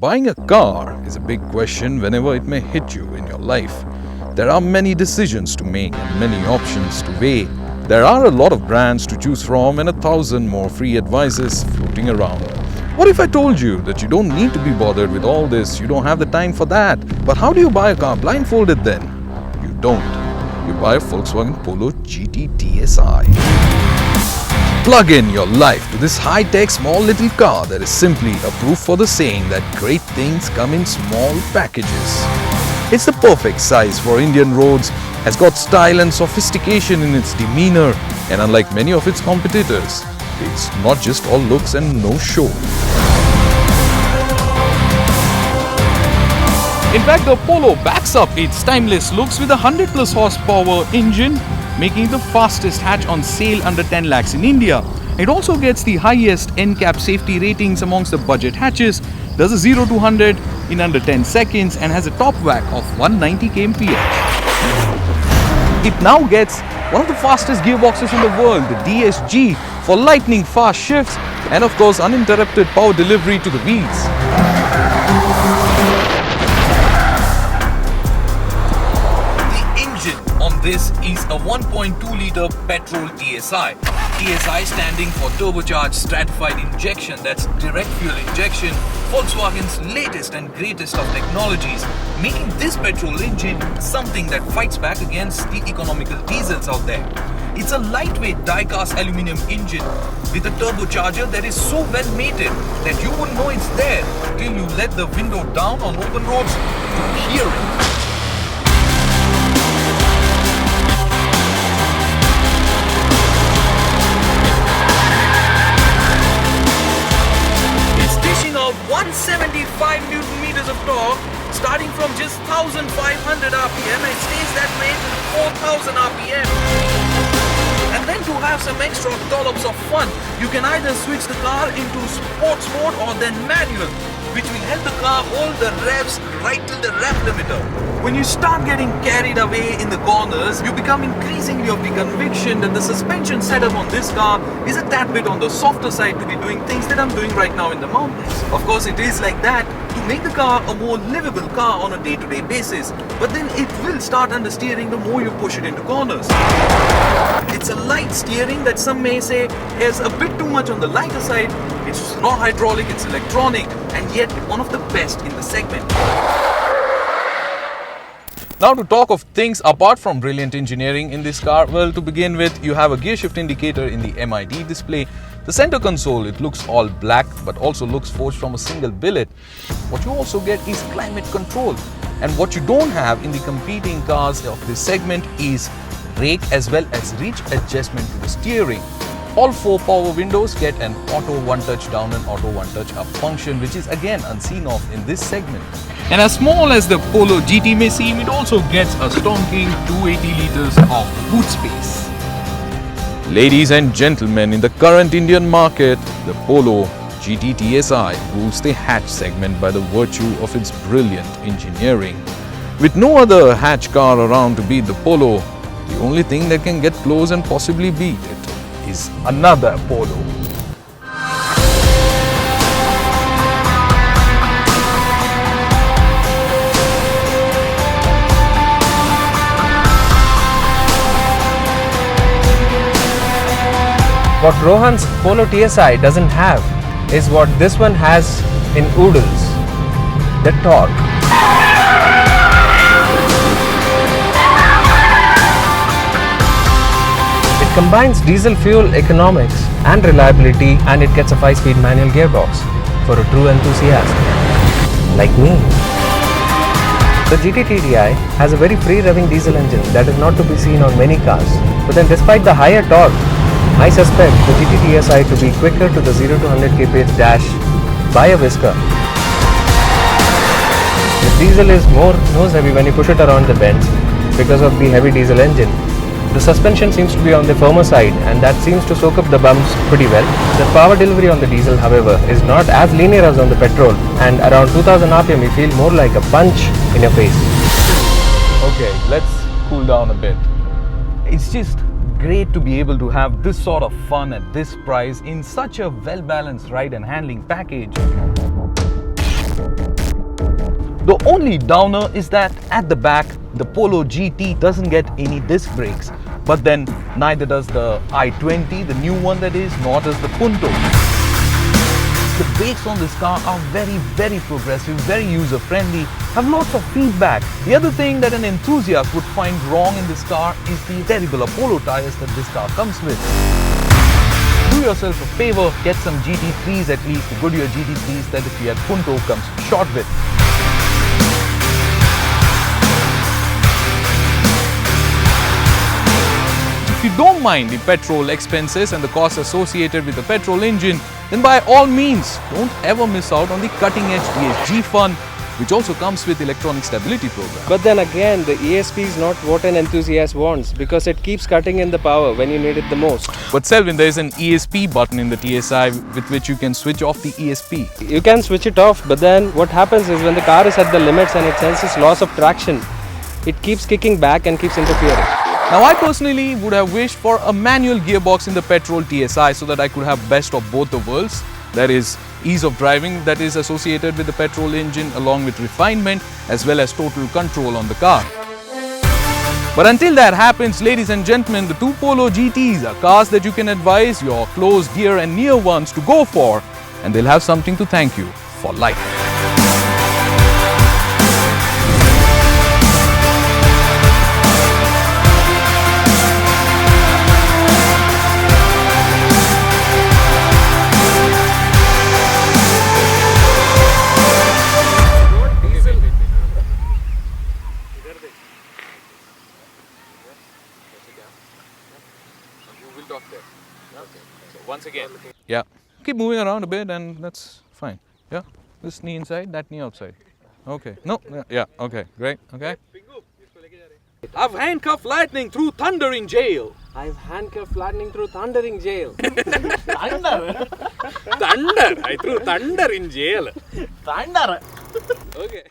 Buying a car is a big question whenever it may hit you in your life. There are many decisions to make and many options to weigh. There are a lot of brands to choose from and 1,000 more free advices floating around. What if I told you that you don't need to be bothered with all this, you don't have the time for that? But how do you buy a car blindfolded then? You don't. You buy a Volkswagen Polo GT TSI. Plug in your life to this high-tech small little car that is simply a proof for the saying that great things come in small packages. It's the perfect size for Indian roads, has got style and sophistication in its demeanor, and unlike many of its competitors, it's not just all looks and no show. In fact, the Polo backs up its timeless looks with a 100 plus horsepower engine, making it the fastest hatch on sale under 10 lakhs in India. It also gets the highest NCAP safety ratings amongst the budget hatches, does a 0 to 100 in under 10 seconds and has a top whack of 190 kmph. It now gets one of the fastest gearboxes in the world, the DSG, for lightning fast shifts and of course uninterrupted power delivery to the wheels. This is a 1.2-litre petrol TSI. TSI standing for turbocharged stratified injection, that's direct fuel injection, Volkswagen's latest and greatest of technologies, making this petrol engine something that fights back against the economical diesels out there. It's a lightweight die-cast aluminum engine with a turbocharger that is so well mated that you wouldn't know it's there till you let the window down on open roads to hear it. It's dishing out 175 Newton meters of torque, starting from just 1,500 RPM and it stays that way till 4,000 RPM. And then to have some extra dollops of fun, you can either switch the car into sports mode or then manual, which will help the car hold the revs right till the rev limiter. When you start getting carried away in the corners, you become increasingly of the conviction that the suspension setup on this car is a tad bit on the softer side to be doing things that I'm doing right now in the mountains. Of course, it is like that to make the car a more livable car on a day-to-day basis, but then it will start understeering the more you push it into corners. It's a light steering that some may say is a bit too much on the lighter side. It's not hydraulic, it's electronic, and yet one of the best in the segment. Now to talk of things apart from brilliant engineering in this car, well, to begin with, you have a gear shift indicator in the MID display. The center console, it looks all black but also looks forged from a single billet. What you also get is climate control, and what you don't have in the competing cars of this segment is rake as well as reach adjustment to the steering. All 4 power windows get an auto one-touch down and auto one-touch up function, which is again unseen of in this segment. And as small as the Polo GT may seem, it also gets a stonking 280 liters of boot space. Ladies and gentlemen, in the current Indian market, the Polo GT TSI rules the hatch segment by the virtue of its brilliant engineering. With no other hatch car around to beat the Polo, the only thing that can get close and possibly beat it is another Polo. What Rohan's Polo TSI doesn't have is what this one has in oodles, the torque. It combines diesel fuel economics and reliability, and it gets a 5-speed manual gearbox for a true enthusiast like me. The GT TDI has a very free revving diesel engine that is not to be seen on many cars, but then despite the higher torque, I suspect the GT TSI to be quicker to the 0 to 100 kph dash by a whisker. The diesel is more nose heavy when you push it around the bends because of the heavy diesel engine. The suspension seems to be on the firmer side, and that seems to soak up the bumps pretty well. The power delivery on the diesel, however, is not as linear as on the petrol, and around 2000 RPM you feel more like a punch in your face. Okay, let's cool down a bit. It's just great to be able to have this sort of fun at this price in such a well-balanced ride and handling package. The only downer is that at the back, the Polo GT doesn't get any disc brakes. But then neither does the i20, the new one that is, nor does the Punto. The brakes on this car are very progressive, very user-friendly, have lots of feedback. The other thing that an enthusiast would find wrong in this car is the terrible Apollo tires that this car comes with. Do yourself a favor, get some GT3s at least, the Goodyear GT3s that the Fiat Punto comes short with. If you don't mind the petrol expenses and the costs associated with the petrol engine, then by all means, don't ever miss out on the cutting-edge ESG fun, which also comes with electronic stability program. But then again, the ESP is not what an enthusiast wants because it keeps cutting in the power when you need it the most. But Selvin, there is an ESP button in the TSI with which you can switch off the ESP. You can switch it off, but then what happens is when the car is at the limits and it senses loss of traction, it keeps kicking back and keeps interfering. Now, I personally would have wished for a manual gearbox in the petrol TSI so that I could have best of both the worlds. That is, ease of driving that is associated with the petrol engine along with refinement as well as total control on the car. But until that happens, ladies and gentlemen, the two Polo GTs are cars that you can advise your close, dear and near ones to go for, and they'll have something to thank you for life. Once again. Yeah. Keep moving around a bit and that's fine. Yeah. This knee inside, that knee outside. Okay. No. Yeah. Okay. Great. Okay. I've handcuffed lightning through thunder in jail. I've handcuffed lightning through thunder in jail. Thunder? Thunder? I threw thunder in jail. Thunder? Okay.